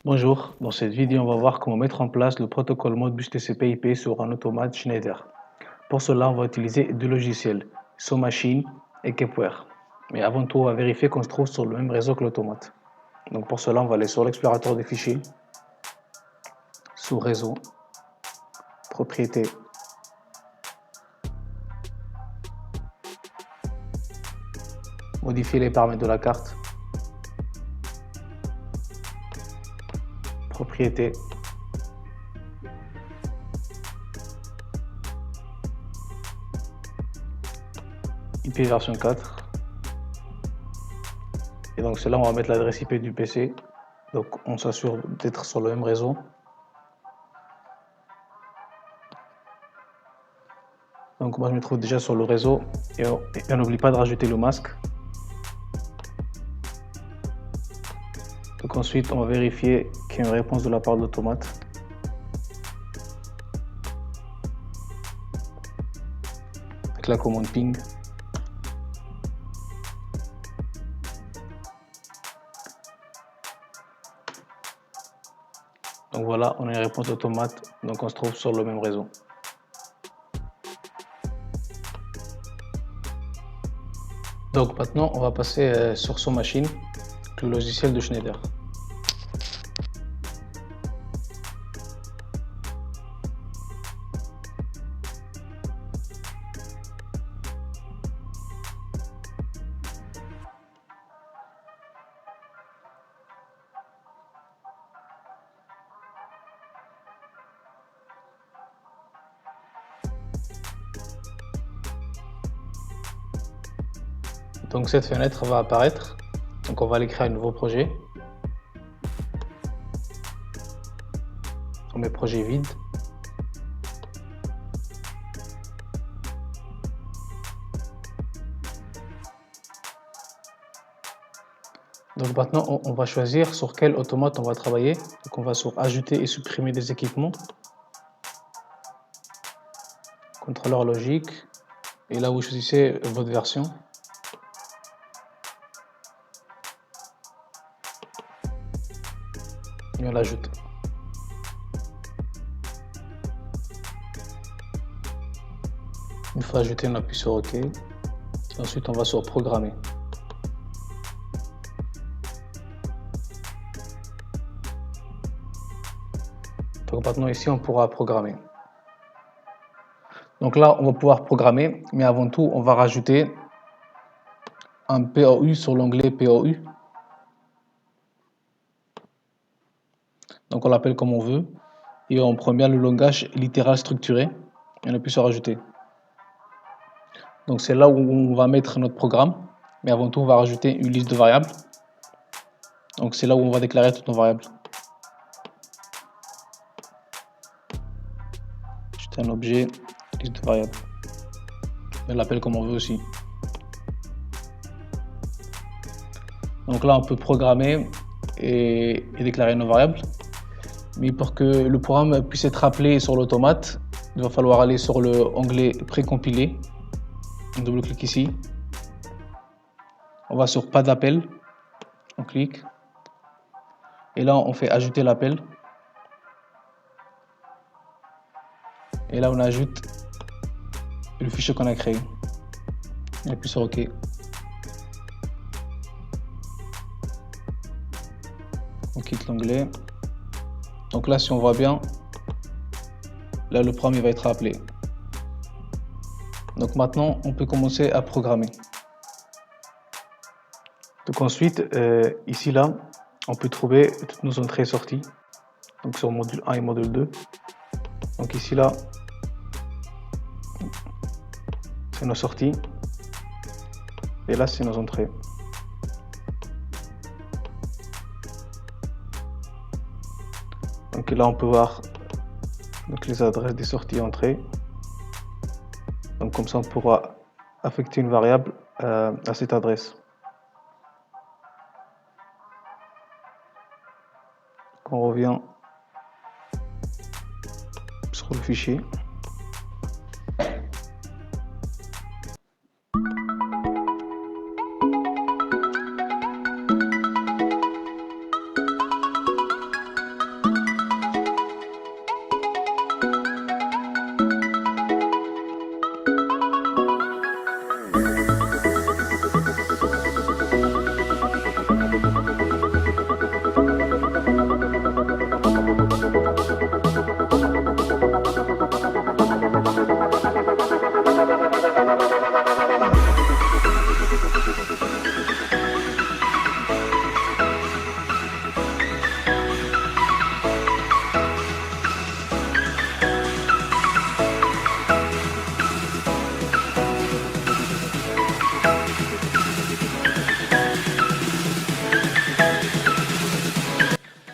Bonjour, dans cette vidéo, on va voir comment mettre en place le protocole Modbus TCP/IP sur un automate Schneider. Pour cela, on va utiliser deux logiciels, SoMachine et Kepware. Mais avant tout, on va vérifier qu'on se trouve sur le même réseau que l'automate. Donc pour cela, on va aller sur l'explorateur des fichiers, sous Réseau, Propriétés, modifier les paramètres de la carte, Propriétés, IP version 4. Et donc c'est là où on va mettre l'adresse IP du PC. Donc on s'assure d'être sur le même réseau. Donc moi je me trouve déjà sur le réseau et on n'oublie pas de rajouter le masque. Donc ensuite on va vérifier qu'il y a une réponse de la part de l'automate. Avec la commande ping. Donc voilà, on a une réponse d'automate, donc on se trouve sur le même réseau. Donc maintenant, on va passer sur SoMachine, le logiciel de Schneider. Donc cette fenêtre va apparaître. Donc on va aller créer un nouveau projet. On met projet vide. Donc maintenant on va choisir sur quel automate on va travailler. Donc on va sur ajouter et supprimer des équipements. Contrôleur logique. Et là vous choisissez votre version. Et on l'ajoute. Une fois ajouté, on appuie sur OK. Et ensuite, on va sur Programmer. Donc maintenant, ici, on pourra programmer. Donc là, on va pouvoir programmer, mais avant tout, on va rajouter un POU sur l'onglet POU. Donc on l'appelle comme on veut. Et on prend bien le langage littéral structuré. Et on appuie sur Ajouter. Donc c'est là où on va mettre notre programme. Mais avant tout, on va rajouter une liste de variables. Donc c'est là où on va déclarer toutes nos variables. Ajouter un objet, liste de variables. On l'appelle comme on veut aussi. Donc là, on peut programmer et déclarer nos variables. Mais pour que le programme puisse être appelé sur l'automate, il va falloir aller sur le onglet précompilé. On double-clique ici. On va sur pas d'appel. On clique. Et là, on fait ajouter l'appel. Et là, on ajoute le fichier qu'on a créé. On appuie sur OK. On quitte l'onglet. Donc là, si on voit bien, là, le programme va être appelé. Donc maintenant, on peut commencer à programmer. Donc ensuite, ici, là, on peut trouver toutes nos entrées et sorties. Donc sur module 1 et module 2. Donc ici, là, c'est nos sorties. Et là, c'est nos entrées. Donc là, on peut voir donc, les adresses des sorties et entrées. Donc comme ça, on pourra affecter une variable à cette adresse. On revient sur le fichier.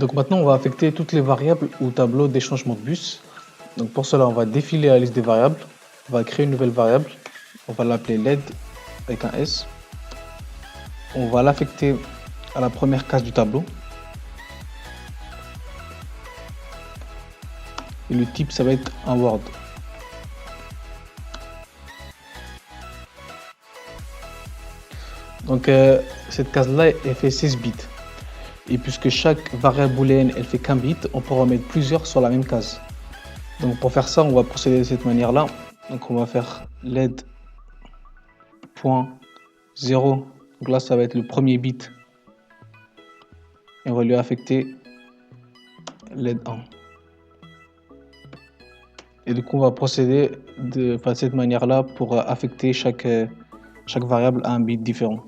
Donc maintenant, on va affecter toutes les variables au tableau des changements de bus. Donc pour cela, on va défiler la liste des variables. On va créer une nouvelle variable. On va l'appeler LED avec un S. On va l'affecter à la première case du tableau. Et le type, ça va être un Word. Donc cette case-là, elle fait 16 bits. Et puisque chaque variable booléenne, elle fait qu'un bit, on pourra en mettre plusieurs sur la même case. Donc pour faire ça, on va procéder de cette manière-là. Donc on va faire LED.0. Donc là, ça va être le premier bit. Et on va lui affecter LED1. Et du coup, on va procéder de cette manière-là pour affecter chaque variable à un bit différent.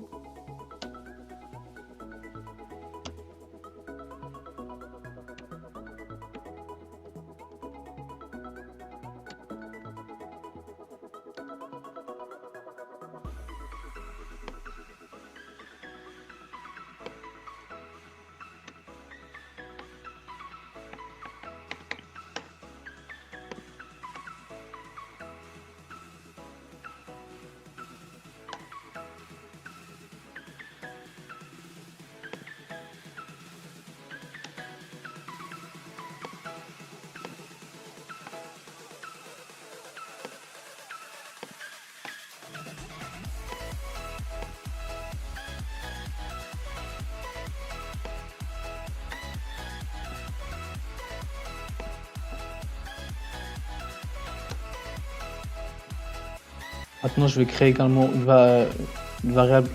Maintenant, je vais créer également une variable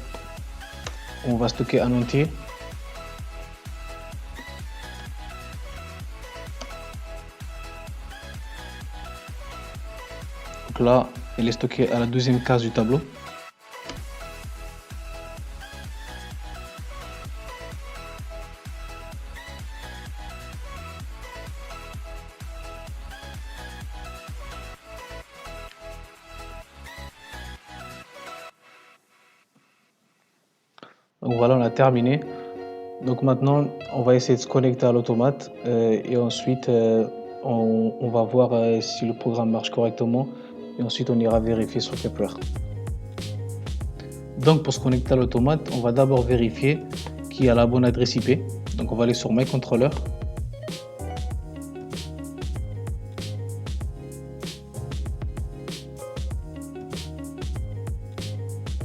où on va stocker un entier. Donc là, elle est stockée à la deuxième case du tableau. Donc voilà, on a terminé. Donc maintenant, on va essayer de se connecter à l'automate et ensuite on va voir si le programme marche correctement et ensuite on ira vérifier sur Kepler. Donc pour se connecter à l'automate, on va d'abord vérifier qu'il a la bonne adresse IP. Donc on va aller sur MyController.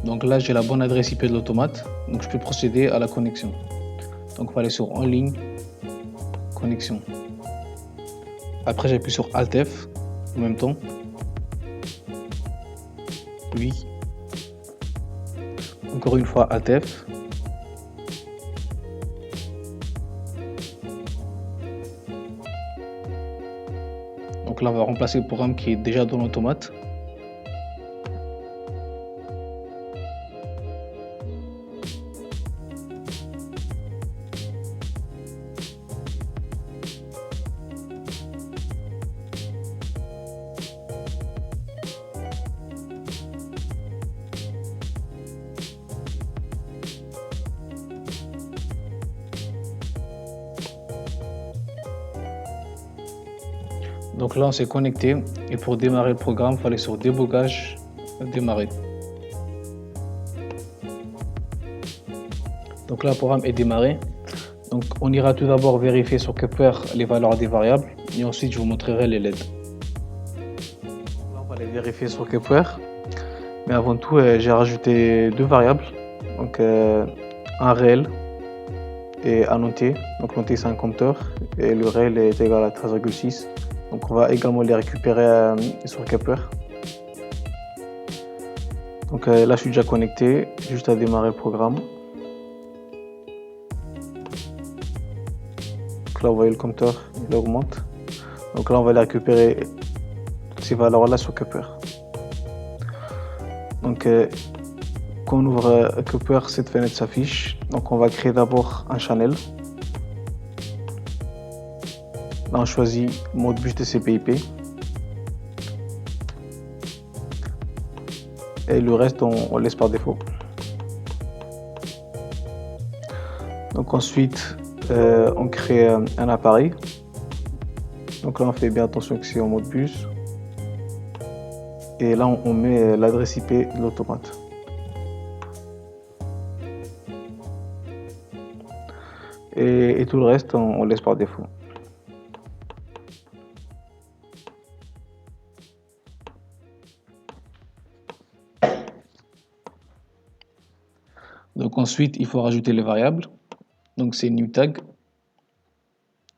Donc là, j'ai la bonne adresse IP de l'automate, donc je peux procéder à la connexion. Donc on va aller sur En ligne, connexion. Après, j'appuie sur Alt F en même temps. Oui. Encore une fois, Alt F. Donc là, on va remplacer le programme qui est déjà dans l'automate. Donc là, on s'est connecté et pour démarrer le programme, il fallait sur débogage, démarrer. Donc là, le programme est démarré. Donc on ira tout d'abord vérifier sur Kepler les valeurs des variables et ensuite je vous montrerai les LED. Là, on va les vérifier sur Kepler. Mais avant tout, j'ai rajouté deux variables. Donc un réel et un entier. Donc l'entier c'est un compteur et le réel est égal à 13,6. Donc on va également les récupérer sur Kepler. Donc là je suis déjà connecté, juste à démarrer le programme. Donc là vous voyez le compteur, il augmente. Donc là on va les récupérer ces valeurs là sur Kepler. Donc quand on ouvre Kepler, cette fenêtre s'affiche. Donc on va créer d'abord un channel. Là, on choisit mode bus TCP/IP. Et le reste, on laisse par défaut. Donc ensuite, on crée un appareil. Donc là, on fait bien attention que c'est en mode bus. Et là, on met l'adresse IP de l'automate. Et tout le reste, on laisse par défaut. Donc ensuite, il faut rajouter les variables. Donc c'est new tag.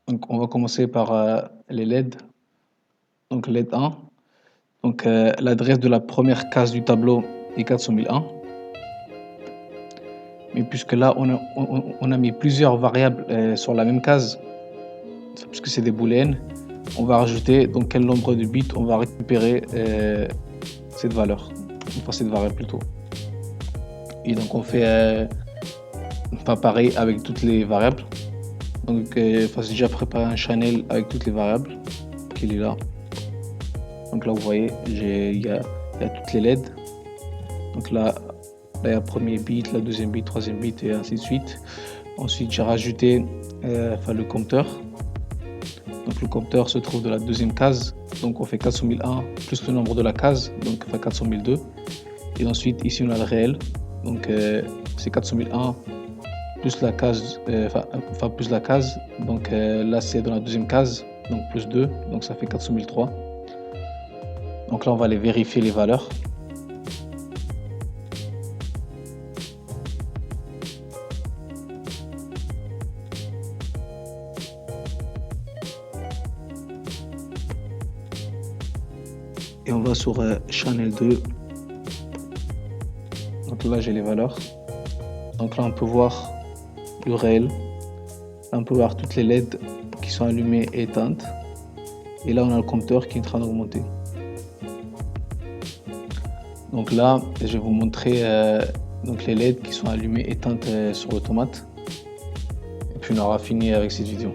Donc on va commencer par les LED. Donc LED 1. Donc l'adresse de la première case du tableau est 400 001. Mais puisque là, on a mis plusieurs variables sur la même case, puisque c'est des booléennes, on va rajouter donc quel nombre de bits on va récupérer cette valeur, enfin cette variable plutôt. Et donc on fait pas pareil avec toutes les variables. Donc j'ai déjà préparé un channel avec toutes les variables qu'il est là. Donc là vous voyez, il y a toutes les LED. Donc là il y a le premier bit, la deuxième bit, troisième bit et ainsi de suite. Ensuite j'ai rajouté le compteur. Donc le compteur se trouve de la deuxième case. Donc on fait 400 001 plus le nombre de la case, donc on fait 400 002. Et ensuite ici on a le réel. Donc c'est 400 001 plus la case, plus la case. Donc là c'est dans la deuxième case, donc plus 2, donc ça fait 400 003. Donc là on va aller vérifier les valeurs. Et on va sur channel 2. Donc là j'ai les valeurs. Donc là on peut voir le réel. Là on peut voir toutes les LED qui sont allumées et éteintes. Et là on a le compteur qui est en train d'augmenter. Donc là je vais vous montrer donc les LED qui sont allumées et éteintes sur l'automate. Et puis on aura fini avec cette vidéo.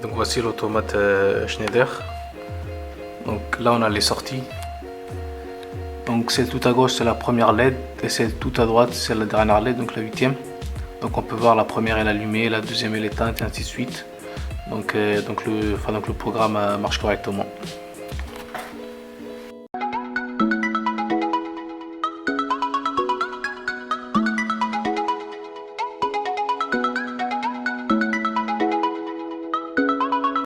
Donc voici l'automate Schneider. Donc là on a les sorties. Donc celle tout à gauche c'est la première LED et celle tout à droite c'est la dernière LED, donc la 8e. Donc on peut voir la première elle est allumée, la deuxième elle est éteinte et ainsi de suite. Donc le programme marche correctement.